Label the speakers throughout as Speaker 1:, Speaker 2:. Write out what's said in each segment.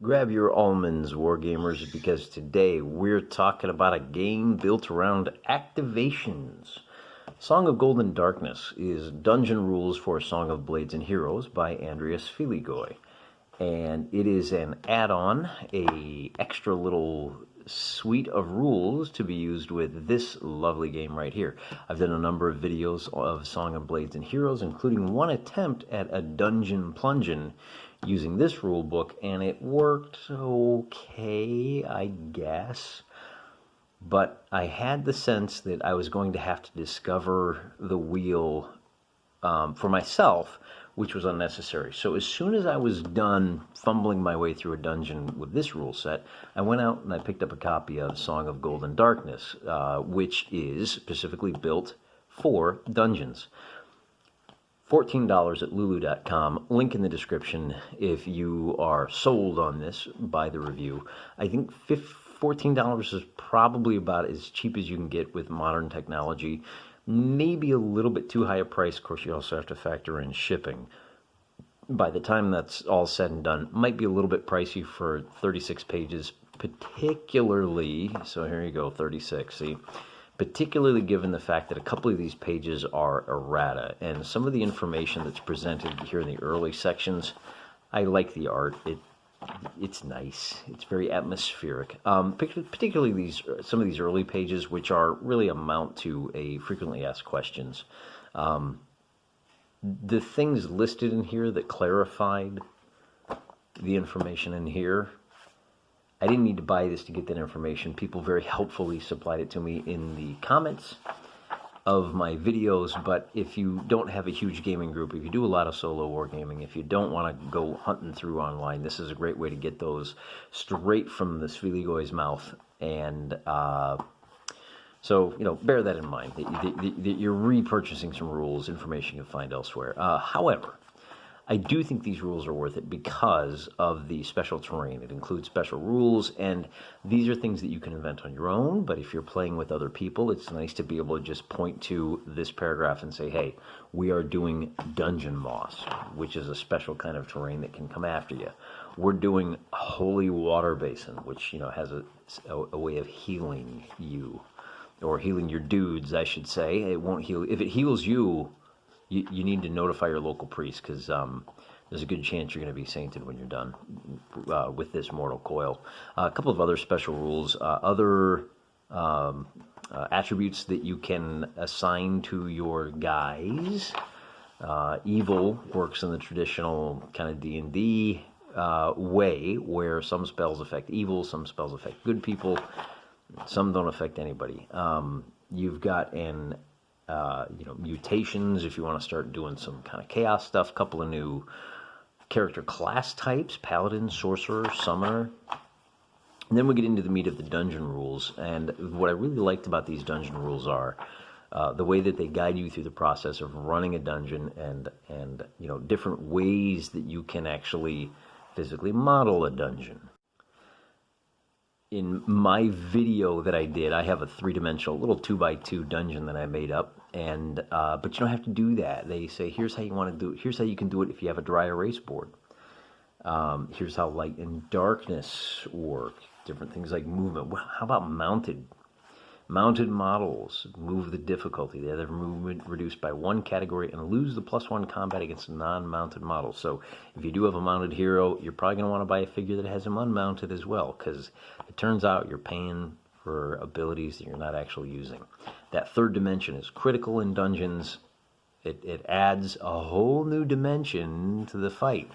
Speaker 1: Grab your almonds, Wargamers, because today we're talking about a game built around activations. Song of Gold and Darkness is Dungeon Rules for Song of Blades and Heroes by Andreas Filigoy. And it is an add-on, a extra little suite of rules to be used with this lovely game right here. I've done a number of videos of Song of Blades and Heroes, including one attempt at a dungeon plungin' using this rule book, and it worked okay, I guess. But I had the sense that I was going to have to discover the wheel for myself, which was unnecessary. So as soon as I was done fumbling my way through a dungeon with this rule set, I went out and I picked up a copy of Song of Gold and Darkness, which is specifically built for dungeons. $14 at lulu.com. Link in the description if you are sold on this. Buy the review. I think $14 is probably about as cheap as you can get with modern technology. Maybe a little bit too high a price. Of course, you also have to factor in shipping. By the time that's all said and done, might be a little bit pricey for 36 pages, particularly, so here you go, 36, see? Particularly given the fact that a couple of these pages are errata, and some of the information that's presented here in the early sections, I like the art. It's nice. It's very atmospheric. Particularly some of these early pages, which are really amount to a frequently asked questions. The things listed in here that clarified the information in here, I didn't need to buy this to get that information. People very helpfully supplied it to me in the comments of my videos. But if you don't have a huge gaming group, if you do a lot of solo wargaming, if you don't want to go hunting through online, this is a great way to get those straight from the Sviligoy's mouth. And so, bear that in mind, that you're repurchasing some rules, information you'll find elsewhere. However, I do think these rules are worth it because of the special terrain. It includes special rules, and these are things that you can invent on your own, but if you're playing with other people, it's nice to be able to just point to this paragraph and say, hey, we are doing dungeon moss, which is a special kind of terrain that can come after you. We're doing holy water basin, which, has a way of healing you, or healing your dudes, I should say. It won't heal. If it heals you, you need to notify your local priest, because there's a good chance you're going to be sainted when you're done with this mortal coil. A couple of other special rules, other attributes that you can assign to your guys. Evil works in the traditional kind of D&D way, where some spells affect evil, some spells affect good people, some don't affect anybody. You've got an mutations if you want to start doing some kind of chaos stuff. Couple of new character class types: paladin, sorcerer, summoner. And then we get into the meat of the dungeon rules. And what I really liked about these dungeon rules are the way that they guide you through the process of running a dungeon, and different ways that you can actually physically model a dungeon. In my video that I did, I have a three-dimensional little 2x2 dungeon that I made up, and but you don't have to do that. They say, here's how you want to do it. Here's how you can do it if you have a dry erase board. Here's how light and darkness work. Different things like movement. Well, how about mounted models? Move the difficulty. They have their movement reduced by one category and lose the +1 combat against non-mounted models. So if you do have a mounted hero, you're probably going to want to buy a figure that has him unmounted as well, because it turns out you're paying for abilities that you're not actually using. That third dimension is critical in dungeons. It adds a whole new dimension to the fight.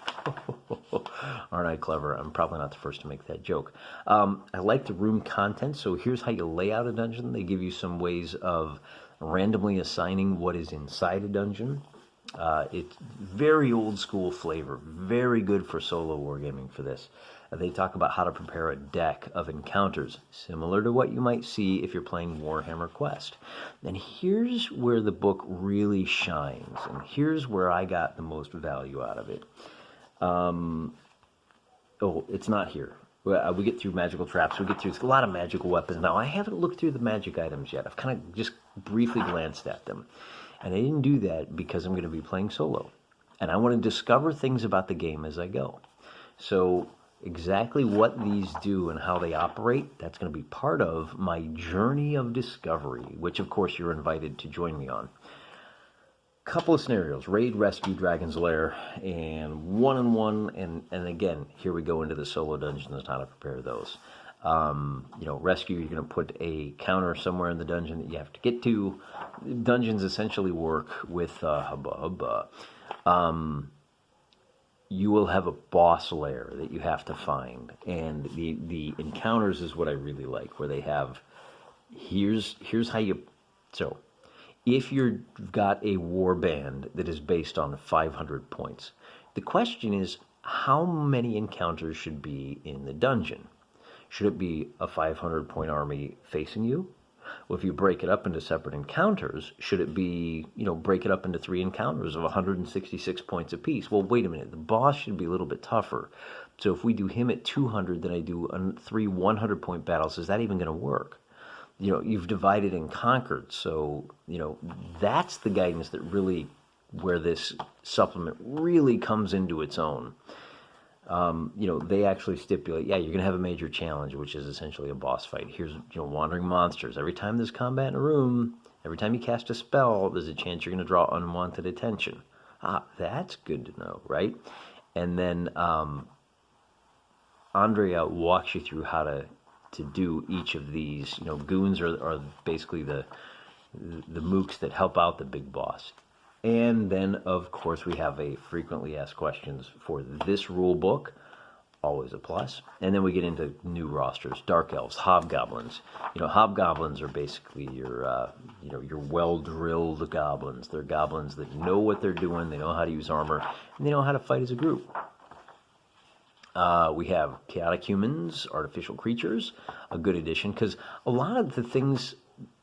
Speaker 1: Aren't I clever? I'm probably not the first to make that joke. I like the room content, so here's how you lay out a dungeon. They give you some ways of randomly assigning what is inside a dungeon. It's very old school flavor, very good for solo wargaming for this. They talk about how to prepare a deck of encounters, similar to what you might see if you're playing Warhammer Quest. And here's where the book really shines, and here's where I got the most value out of it. It's not here. We get through magical traps, we get through a lot of magical weapons. Now, I haven't looked through the magic items yet. I've kind of just briefly glanced at them. And I didn't do that because I'm going to be playing solo. And I want to discover things about the game as I go. So Exactly what these do and how they operate, that's going to be part of my journey of discovery, which of course you're invited to join me on. Couple of scenarios: raid, rescue, dragon's lair, and one-on-one. And again, here we go into the solo dungeons and how to prepare those. Rescue, you're going to put a counter somewhere in the dungeon that you have to get to. Dungeons essentially work with you will have a boss lair that you have to find, and the encounters is what I really like, where they have here's how you. So if you've got a war band that is based on 500 points, the question is, how many encounters should be in the dungeon? Should it be a 500 point army facing you? Well, if you break it up into separate encounters, should it be, break it up into 3 encounters of 166 points apiece? Well, wait a minute. The boss should be a little bit tougher. So if we do him at 200, then I do 3 100-point battles. Is that even going to work? You've divided and conquered. So, that's the guidance that really, where this supplement really comes into its own. They actually stipulate, you're going to have a major challenge, which is essentially a boss fight. Here's, wandering monsters. Every time there's combat in a room, every time you cast a spell, there's a chance you're going to draw unwanted attention. That's good to know, right? And then Andrea walks you through how to do each of these. Goons are basically the mooks that help out the big boss. And then, of course, we have a frequently asked questions for this rule book, always a plus. And then we get into new rosters: dark elves, hobgoblins. Hobgoblins are basically your well-drilled goblins. They're goblins that know what they're doing, they know how to use armor, and they know how to fight as a group. We have chaotic humans, artificial creatures, a good addition, because a lot of the things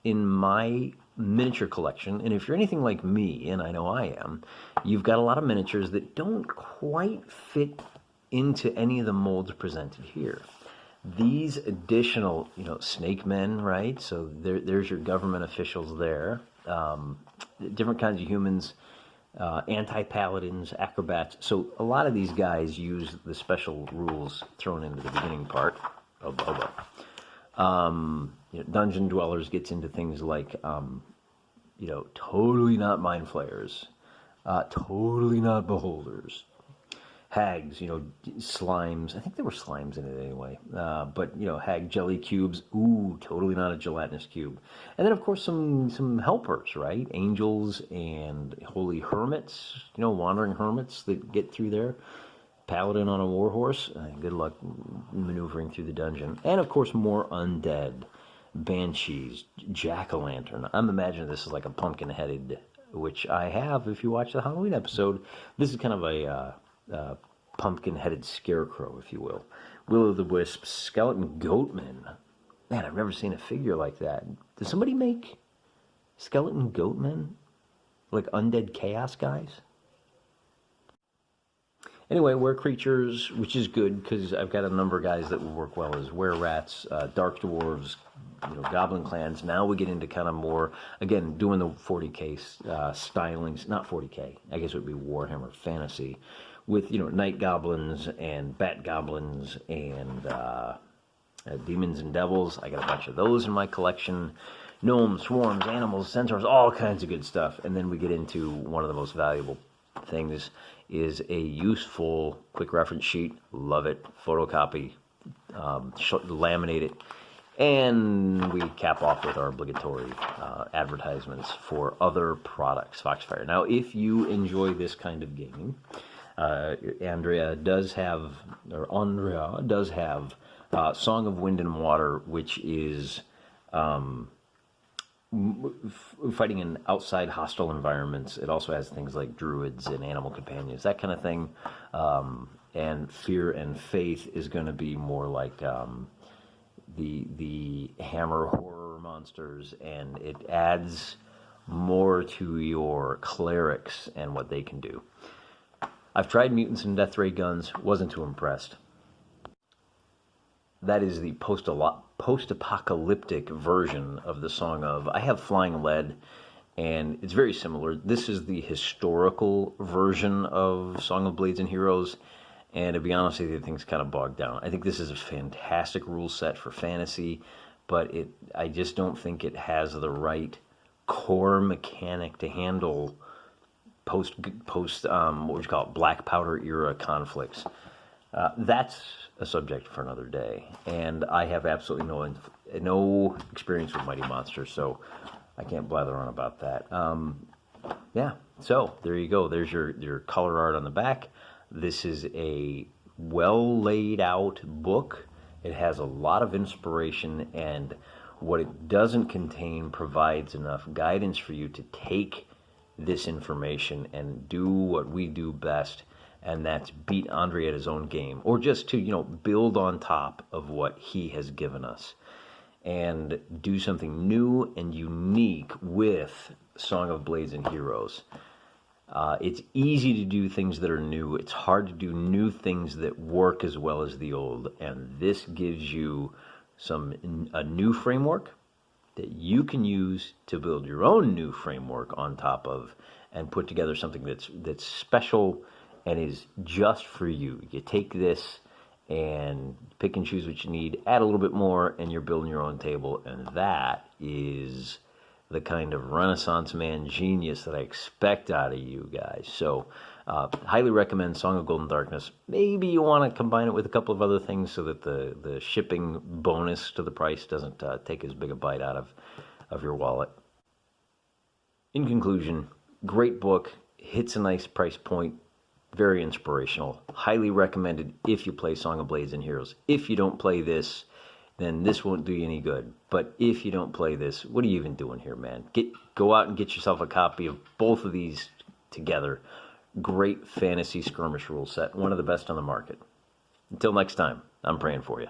Speaker 1: in my miniature collection, and if you're anything like me, and I know I am, you've got a lot of miniatures that don't quite fit into any of the molds presented here. These additional, snake men, right? So there's your government officials there. Different kinds of humans, anti-paladins, acrobats. So a lot of these guys use the special rules thrown into the beginning part of Boba. Dungeon dwellers gets into things like, totally not mind flayers, totally not beholders, hags, slimes. I think there were slimes in it anyway. But hag jelly cubes. Ooh, totally not a gelatinous cube. And then of course some helpers, right? Angels and holy hermits. Wandering hermits that get through there. Paladin on a warhorse. Good luck maneuvering through the dungeon. And of course more undead. Banshees, jack-o'-lantern. I'm imagining this is like a pumpkin-headed, which I have if you watch the Halloween episode. This is kind of a pumpkin-headed scarecrow, if you will. Will-o'-the-wisp, skeleton goatmen. Man, I've never seen a figure like that. Does somebody make skeleton goatmen? Like undead chaos guys? Anyway, were creatures, which is good because I've got a number of guys that will work well as were-rats, dark dwarves, goblin clans. Now we get into kind of more, again, doing the 40k stylings, not 40k, I guess it would be Warhammer Fantasy, with, night goblins and bat goblins and demons and devils. I got a bunch of those in my collection. Gnomes, swarms, animals, centaurs, all kinds of good stuff. And then we get into one of the most valuable things is a useful quick reference sheet. Love it. Photocopy, laminate it, and we cap off with our obligatory advertisements for other products. Foxfire. Now, if you enjoy this kind of gaming, Andrea does have Song of Wind and Water, which is fighting in outside hostile environments. It also has things like druids and animal companions, that kind of thing. And Fear and Faith is going to be more like the Hammer horror monsters, and it adds more to your clerics and what they can do. I've tried mutants and death ray guns, wasn't too impressed. That is the post-apocalyptic version of the Song of. I have Flying Lead, and it's very similar. This is the historical version of Song of Blades and Heroes, And to be honest with you, things kind of bogged down. I think this is a fantastic rule set for fantasy, but I just don't think it has the right core mechanic to handle post what would you call it, black powder era conflicts. That's a subject for another day, and I have absolutely no experience with Mighty Monsters, so I can't blather on about that. Yeah, so there you go. There's your color art on the back. This is a well laid out book. It has a lot of inspiration, and what it doesn't contain provides enough guidance for you to take this information and do what we do best, and that's beat Andre at his own game, or just to build on top of what he has given us and do something new and unique with Song of Blades and Heroes. It's easy to do things that are new. It's hard to do new things that work as well as the old, and this gives you a new framework that you can use to build your own new framework on top of, and put together something that's special and is just for you. You take this and pick and choose what you need, add a little bit more, and you're building your own table, and that is the kind of Renaissance man genius that I expect out of you guys. So highly recommend Song of Golden Darkness. Maybe you want to combine it with a couple of other things so that the shipping bonus to the price doesn't take as big a bite out of your wallet. In conclusion, great book, hits a nice price point, very inspirational, highly recommended if you play Song of Blades and Heroes. If you don't play this, then this won't do you any good. But if you don't play this, what are you even doing here, man? Go out and get yourself a copy of both of these together. Great fantasy skirmish rule set, one of the best on the market. Until next time, I'm praying for you.